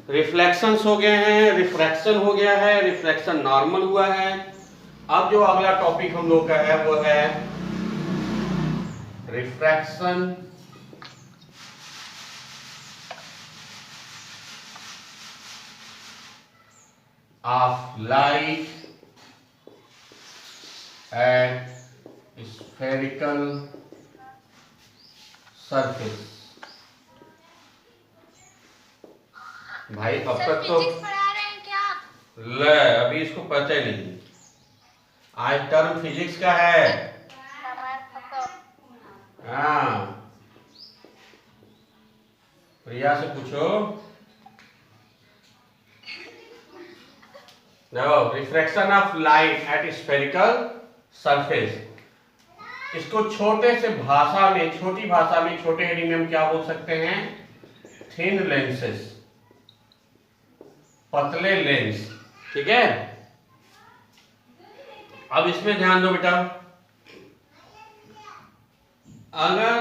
Reflections हो गए हैं, रिफ्रैक्शन हो गया है, रिफ्लेक्शन नॉर्मल हुआ है। अब जो अगला टॉपिक हम लोग का है वो है refraction of light at spherical surface. भाई अब तक तो पढ़ा रहे हैं क्या? ले अभी इसको पता ही नहीं, आज टर्म फिजिक्स का है। हाँ, प्रिया से पूछो। देखो, refraction of light at spherical surface, इसको छोटे से भाषा में, छोटी भाषा में, छोटे हेडिंग में हम क्या बोल सकते हैं? थिन लेंसेस, पतले लेंस। ठीक है, अब इसमें ध्यान दो बेटा, अगर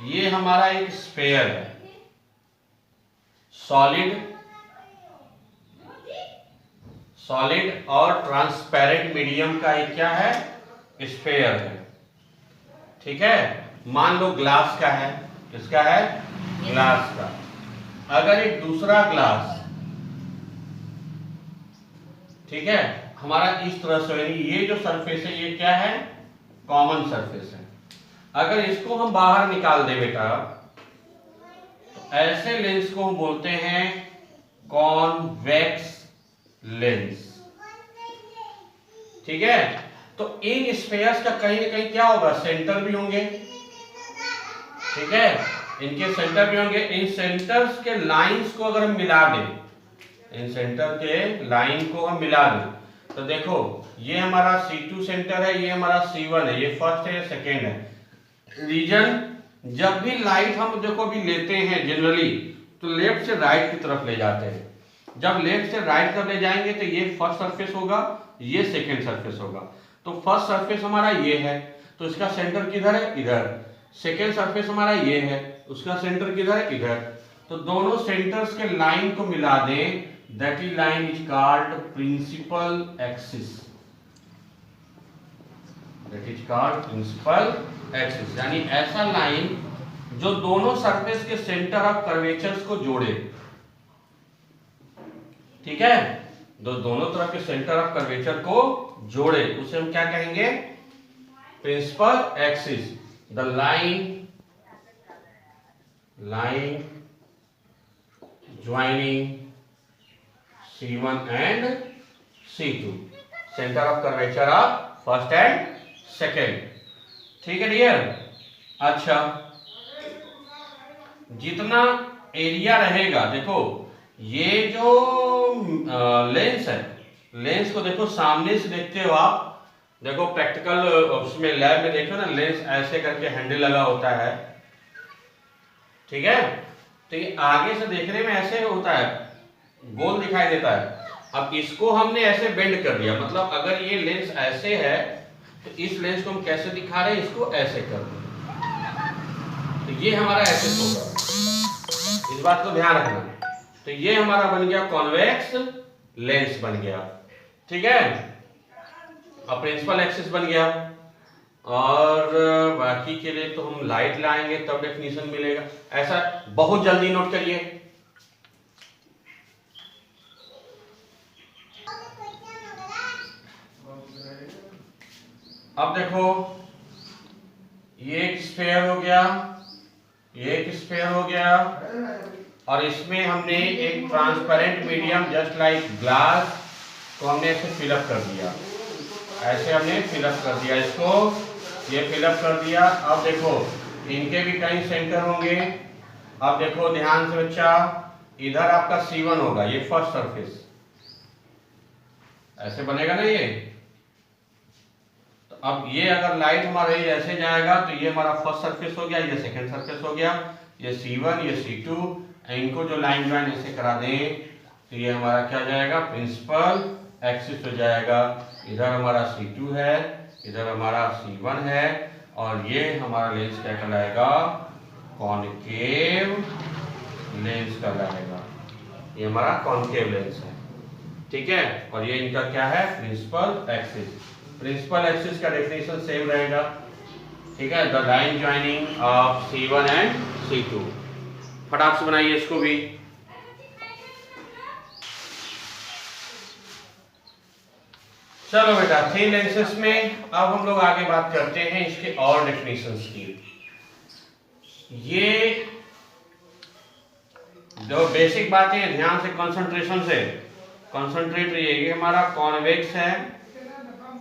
ये हमारा एक स्फेयर है, सॉलिड और ट्रांसपेरेंट मीडियम का एक क्या है? स्फेयर है। ठीक है, मान लो ग्लास का है। किसका है? ग्लास का। अगर एक दूसरा ग्लास, ठीक है, हमारा इस तरह से, ये जो सरफेस है ये क्या है? कॉमन सरफेस है। अगर इसको हम बाहर निकाल दे बेटा, तो ऐसे लेंस को हम बोलते हैं कॉन्वेक्स लेंस। ठीक है, तो इन स्फेयर्स का कहीं ना कहीं क्या होगा? सेंटर भी होंगे। ठीक है, इनके सेंटर भी होंगे। इन सेंटर्स के लाइंस को अगर हम मिला दें, इन सेंटर के लाइन को हम मिला दें, तो देखो ये हमारा C2 सेंटर है, ये हमारा C1 है, ये फर्स्ट है, ये सेकेंड है। रीजन, जब भी लाइट हम देखो भी लेते हैं जनरली, तो लेफ्ट से राइट की तरफ ले जाते हैं। जब लेफ्ट से राइट तरफ ले जाएंगे तो ये फर्स्ट सरफेस होगा, ये सेकेंड सरफेस होगा। तो फर्स्ट सरफेस हमारा ये है, तो इसका सेंटर किधर है? इधर। सेकेंड सरफेस हमारा ये है, उसका सेंटर किधर है? इधर। तो दोनों सेंटर्स के लाइन को मिला दें, that is line is called principal axis. That is called principal axis, यानी ऐसा लाइन जो दोनों सरफेस के सेंटर ऑफ कर्वेचर्स को जोड़े। ठीक है, दोनों तरफ के सेंटर ऑफ कर्वेचर को जोड़े, उसे हम क्या कहेंगे? Principal axis. The line joining C1 and C2, centre of curvature of first and second. ठीक है डियर। अच्छा, जितना एरिया रहेगा, देखो ये जो लेंस है, लेंस को देखो सामने से देखते हो आप, देखो प्रैक्टिकल उसमें लैब में देखो ना, लेंस ऐसे करके हैंडल लगा होता है। ठीक है, तो ये आगे से देखने में ऐसे होता है, गोल दिखाई देता है। अब इसको हमने ऐसे बेंड कर दिया, मतलब अगर ये लेंस ऐसे है तो इस लेंस को हम कैसे दिखा रहे हैं? इसको ऐसे कर दो, तो ये हमारा ऐसे होगा। इस बात को ध्यान रखना। तो ये हमारा बन गया कॉन्वेक्स लेंस बन गया। ठीक है, अब प्रिंसिपल एक्सिस बन गया, और बाकी के लिए तो हम लाइट लाएंगे तब डेफिनेशन मिलेगा। ऐसा बहुत जल्दी नोट करिए। अब देखो, ये एक स्फेयर हो गया, ये एक स्फेयर हो गया, और इसमें हमने एक transparent medium just like glass को हमने ऐसे फिलअप कर दिया, ऐसे हमने फिलअप कर दिया इसको, ये फिलअप कर दिया। अब देखो इनके भी कई सेंटर होंगे। अब देखो ध्यान से बच्चा, इधर आपका C1 होगा, ये फर्स्ट सरफेस ऐसे बनेगा ना ये। तो अब ये अगर लाइट हमारा ये ऐसे जाएगा तो ये हमारा फर्स्ट सरफेस हो गया, ये सेकंड सरफेस हो गया, ये C1, ये C2, इनको जो लाइन ज्वाइन ऐसे करा दें तो ये हमारा क्या जाएगा? प्रिंसिपल एक्सिस हो जाएगा। इधर हमारा C2 है, इधर हमारा C1 है, और ये हमारा लेंस क्या कहलाएगा? कॉनकेव लेंस का रहेगा। ये हमारा कॉन्केव लेंस है, ठीक है। और ये इनका क्या है, प्रिंसिपल एक्सिस। प्रिंसिपल एक्सिस का डेफिनेशन सेम रहेगा, ठीक है। The line joining of C1 and C2। फटाक से बनाइए इसको भी। चलो बेटा, थ्री लेंसेस में अब हम लोग आगे बात करते हैं इसके और डेफिनेशंस की। ये जो बेसिक बातें हैं, ध्यान से कंसंट्रेशन से कंसंट्रेट रहिए। ये हमारा कॉन्वेक्स है।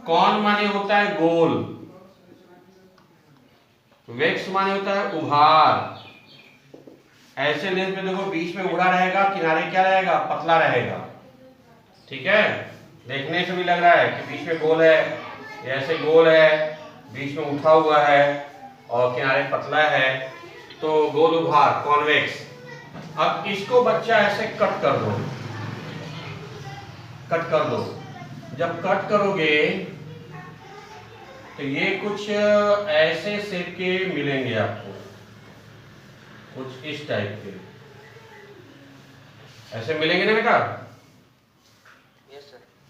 कॉन माने होता है गोल, वेक्स माने होता है उभार। ऐसे लेंस में देखो बीच में उभरा रहेगा, किनारे क्या रहेगा, पतला रहेगा, ठीक है। देखने से भी लग रहा है कि बीच में गोल है, ऐसे गोल है, बीच में उठा हुआ है और किनारे पतला है, तो गोल उभार, कॉन्वेक्स। अब इसको बच्चा ऐसे कट कर दो, कट कर दो। जब कट करोगे तो ये कुछ ऐसे शेप के मिलेंगे आपको, कुछ इस टाइप के ऐसे मिलेंगे ना बेटा।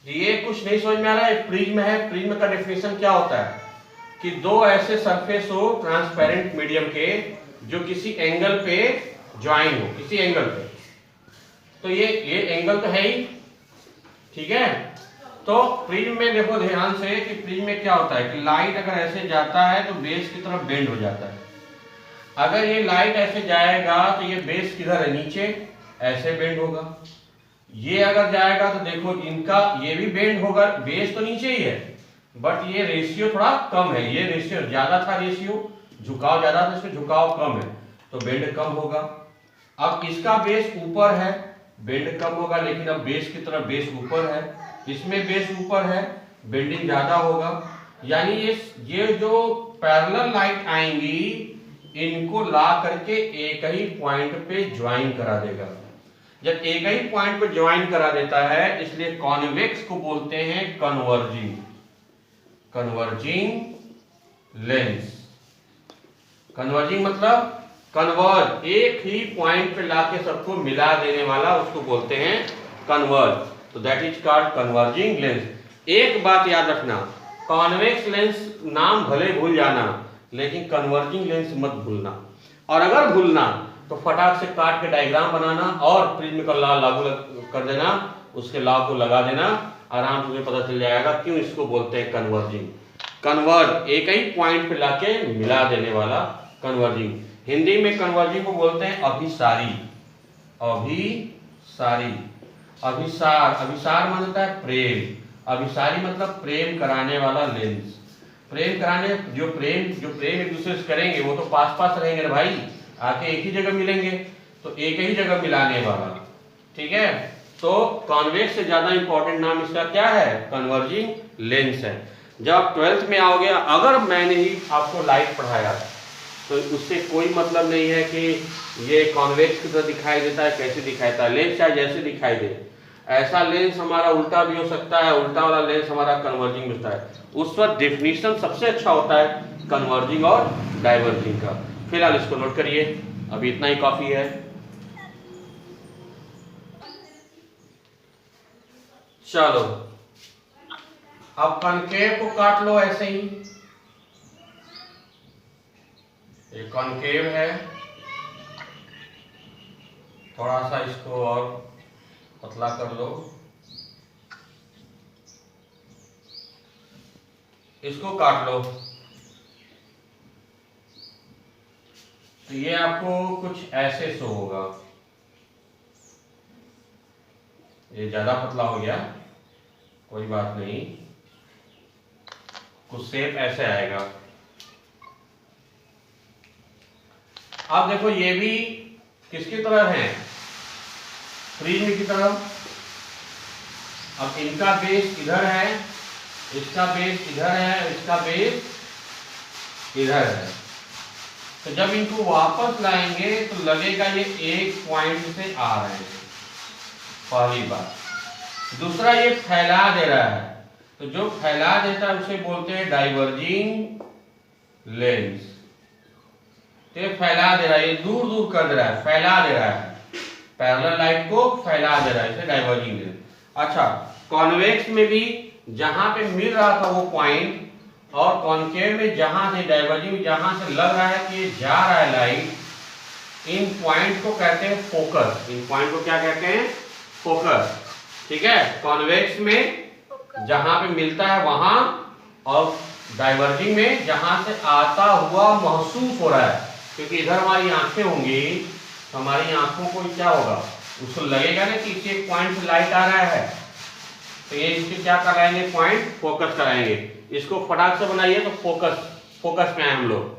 ये कुछ नहीं समझ में आ रहा है। प्रिज्म है, प्रिज्म का डेफिनेशन क्या होता है कि दो ऐसे सरफेस हो ट्रांसपेरेंट मीडियम के, जो किसी एंगल पे ज्वाइन हो, किसी एंगल पे। तो ये एंगल तो है ही, ठीक है। तो प्रिज्म में देखो ध्यान से कि प्रिज्म में क्या होता है कि लाइट अगर ऐसे जाता है तो बेस की तरफ बेंड हो जाता है। अगर ये लाइट ऐसे जाएगा तो ये बेस किधर है, नीचे, ऐसे बेंड होगा। ये अगर जाएगा तो देखो इनका ये भी बेंड होगा, बेस तो नीचे ही है बट ये रेशियो थोड़ा कम है। ये रेशियो ज्यादा था, रेशियो झुकाव ज्यादा था, इसमें झुकाव कम है तो बेंड कम होगा। अब इसका बेस ऊपर है, बेंड कम होगा, लेकिन अब बेस की तरफ बेस ऊपर है, इसमें बेस ऊपर है, बेंडिंग ज्यादा होगा। यानी ये जो पैरेलल लाइट आएंगी इनको ला करके एक ही पॉइंट पे ज्वाइन करा देगा। जब एक ही पॉइंट पे ज्वाइन करा देता है, इसलिए कॉन्वेक्स को बोलते हैं कन्वर्जिंग, कन्वर्जिंग लेंस। कन्वर्जिंग मतलब कन्वर्ज, एक ही पॉइंट पे लाके सबको मिला देने वाला, उसको बोलते हैं कन्वर्ज। तो that is called converging lens. एक बात याद रखना, कॉन्वेक्स लेंस नाम भले भूल जाना लेकिन कन्वर्जिंग लेंस मत भूलना। और अगर भूलना तो फटाक से काट के डायग्राम बनाना और प्रिज्म का लॉ लागू कर देना, उसके लॉ को लगा देना, आराम से तुम्हें पता चल जाएगा क्यों इसको बोलते हैं कन्वर्जिंग। कन्वर्ज, एक ही पॉइंट पे लाके मिला देने वाला, कन्वर्जिंग। हिंदी में कन्वर्जिंग को बोलते हैं अभिसारी, अभिसारी, अभिसार, अभिसार मतलब होता है प्रेम, अभिसारी मतलब प्रेम कराने वाला लेंस। प्रेम कराने, जो प्रेम एक दूसरे से करेंगे वो तो पास पास रहेंगे ना भाई, आके एक ही जगह मिलेंगे, तो एक ही जगह मिलाने वाला, ठीक है। तो कॉन्वेक्स से ज्यादा इंपॉर्टेंट नाम इसका क्या है, कन्वर्जिंग लेंस है। जब आप 12th में आओगे, अगर मैंने ही आपको लाइट पढ़ाया तो उससे कोई मतलब नहीं है कि ये कॉन्वेक्स की तरह दिखाई देता है, कैसे दिखाई देता है। लेंस चाहे जैसे दिखाई दे, ऐसा लेंस हमारा उल्टा भी हो सकता है, उल्टा वाला लेंस हमारा कन्वर्जिंग होता है। उस वक्त डेफिनेशन सबसे अच्छा होता है कन्वर्जिंग और डाइवर्जिंग का। फिलहाल इसको नोट करिए, अभी इतना ही काफी है। चलो अब कॉनकेव को काट लो ऐसे ही। ये कॉनकेव है, थोड़ा सा इसको और पतला कर लो, इसको काट लो। तो ये आपको कुछ ऐसे शो होगा। ये ज्यादा पतला हो गया, कोई बात नहीं, कुछ शेप ऐसे आएगा। अब देखो ये भी किसकी तरह है, प्रिज्म की तरह। अब इनका बेस इधर है, इसका बेस इधर है, इसका बेस इधर है। तो जब इनको वापस लाएंगे तो लगेगा ये एक पॉइंट से आ रहे हैं, पहली बात। दूसरा, ये फैला दे रहा है, तो जो फैला देता है उसे बोलते हैं डाइवर्जिंग लेंस। तो ये फैला दे रहा है, ये दूर दूर कर दे रहा है, फैला दे रहा है। पैरेलल लाइट को फैला दे रहा है, इसे डाइवर्जिंग दे रहा है। अच्छा, कॉन्वेक्स में भी जहां पे मिल रहा था वो पॉइंट, और कॉन्केव में जहां से डाइवर्जिंग, जहां से लग रहा है कि ये जा रहा है लाइट, इन पॉइंट को कहते हैं फोकस। इन पॉइंट को क्या कहते हैं? फोकस। ठीक है, कॉन्वेक्स में जहां पे मिलता है वहां, और डाइवर्जिंग में जहां से आता हुआ महसूस हो रहा है, क्योंकि इधर हमारी आंखें होंगी तो हमारी आंखों को क्या होगा, उसको लगेगा ना कि इसी एक पॉइंट से लाइट आ रहा है, तो ये इसके क्या कराएंगे, पॉइंट फोकस कराएंगे। इसको फटाक से बनाइए तो फोकस में आए हम लोग।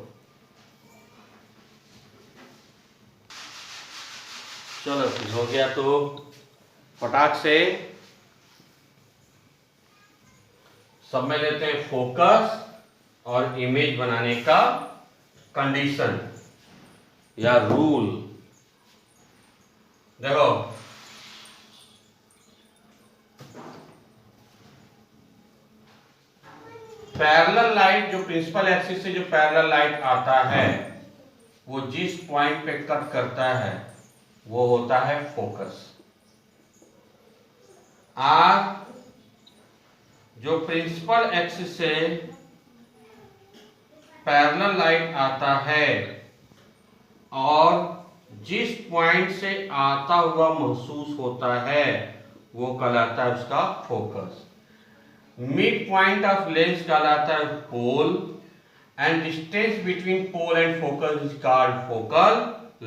चलो हो गया, तो फटाक से सब में लेते हैं फोकस और इमेज बनाने का कंडीशन या रूल। देखो, पैरेलल लाइट, जो प्रिंसिपल एक्सिस से जो पैरेलल लाइट आता है, वो जिस पॉइंट पे कट करता है वो होता है फोकस। आर जो प्रिंसिपल एक्सिस से पैरेलल लाइट आता है और जिस पॉइंट से आता हुआ महसूस होता है वो कहलाता है उसका focus. Mid point of lens कहलाता है pole, and distance between pole and focus is called focal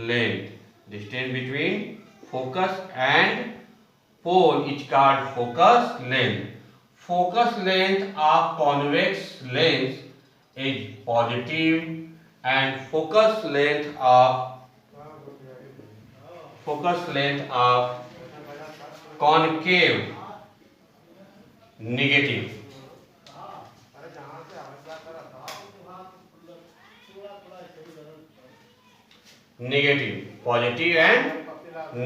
length. Distance between focus and pole is called focus length. Focus length of convex lens is positive and focus length of concave negative. Negative, positive and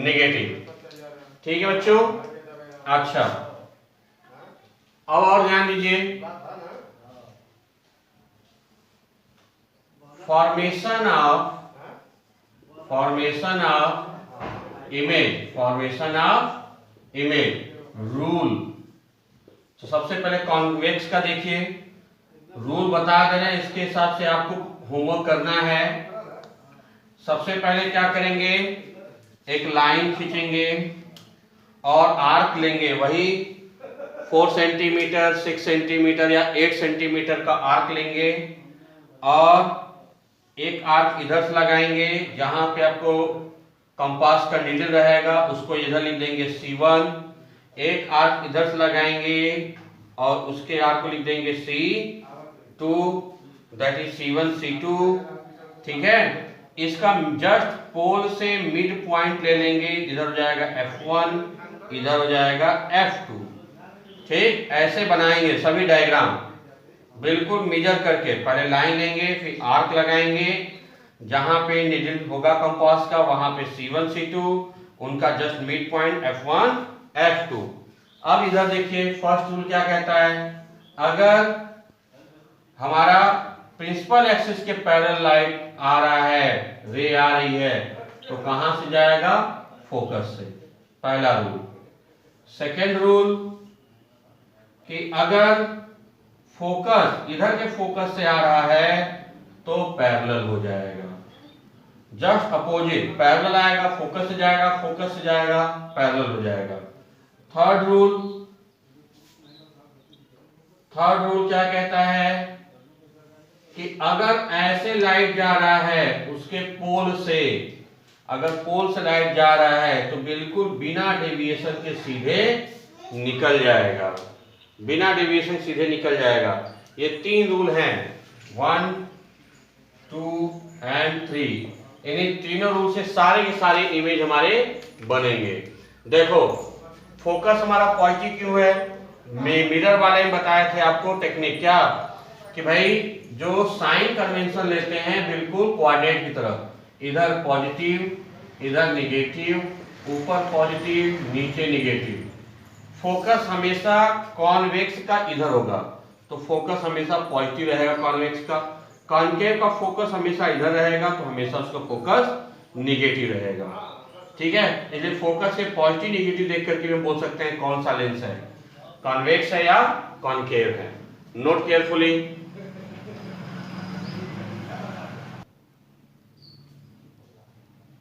negative. ठीक है बच्चों? अच्छा, अब और ध्यान दीजिए, formation of image rule. तो सबसे पहले कॉन्वेक्स का देखिए, रूल बता दे रहे हैं, इसके हिसाब से आपको होमवर्क करना है। सबसे पहले क्या करेंगे, एक लाइन खींचेंगे और आर्क लेंगे, वही 4 सेंटीमीटर, 6 सेंटीमीटर या 8 सेंटीमीटर का आर्क लेंगे, और एक आर्क इधर से लगाएंगे, जहां पे आपको कंपास का नीडल रहेगा उसको इधर लिख देंगे C1। एक आर्क इधर से लगाएंगे और उसके आर्क को लिख देंगे C2, that is C1 C2। ठीक है, इसका जस्ट पोल से मिड पॉइंट ले लेंगे, इधर हो जाएगा F1, इधर हो जाएगा F2। ठीक, ऐसे बनाएंगे सभी डायग्राम बिल्कुल मेजर करके। पहले लाइन लेंगे, फिर आर्क लगाएंगे, जहां पे निडल होगा कंपास का वहां पे C1 C2, उनका just mid point F1 F2। अब इधर देखिए, फर्स्ट रूल क्या कहता है, अगर हमारा प्रिंसिपल एक्सिस के पैरेलल लाइट आ रहा है, रे आ रही है, तो कहां से जाएगा, फोकस से। पहला रूल। सेकेंड रूल कि अगर फोकस इधर के फोकस से आ रहा है तो पैरेलल हो जाएगा, जस्ट अपोजिट, पैरेलल आएगा, फोकस से जाएगा, फोकस से जाएगा, पैरेलल हो जाएगा। थर्ड रूल क्या कहता है कि अगर ऐसे लाइट जा रहा है उसके पोल से, अगर पोल से लाइट जा रहा है तो बिल्कुल बिना डेविएशन के सीधे निकल जाएगा, बिना डेविएशन सीधे निकल जाएगा। ये 3 रूल हैं, 1, 2 एंड 3। इन्हीं तीनों रूल से सारे के सारे इमेज हमारे बनेंगे। देखो, फोकस हमारा पॉजिटिव क्यों है, मिरर वाले में बताए थे आपको टेक्निक, क्या कि भाई जो साइन कन्वेंशन लेते हैं बिल्कुल कोऑर्डिनेट की तरफ, इधर पॉजिटिव, इधर नेगेटिव, ऊपर पॉजिटिव, नीचे नेगेटिव। फोकस हमेशा कॉन्वेक्स का इधर होगा, तो फोकस हमेशा पॉजिटिव रहेगा कॉन्वेक्स का। कॉन्केव का फोकस हमेशा इधर रहेगा, तो हमेशा उसका फोकस नेगेटिव रहेगा। ठीक है, इसलिए फोकस के पॉजिटिव नेगेटिव देख करके हम बोल सकते हैं कौन सा लेंस है, कॉन्वेक्स है या कॉनकेव है। Note carefully.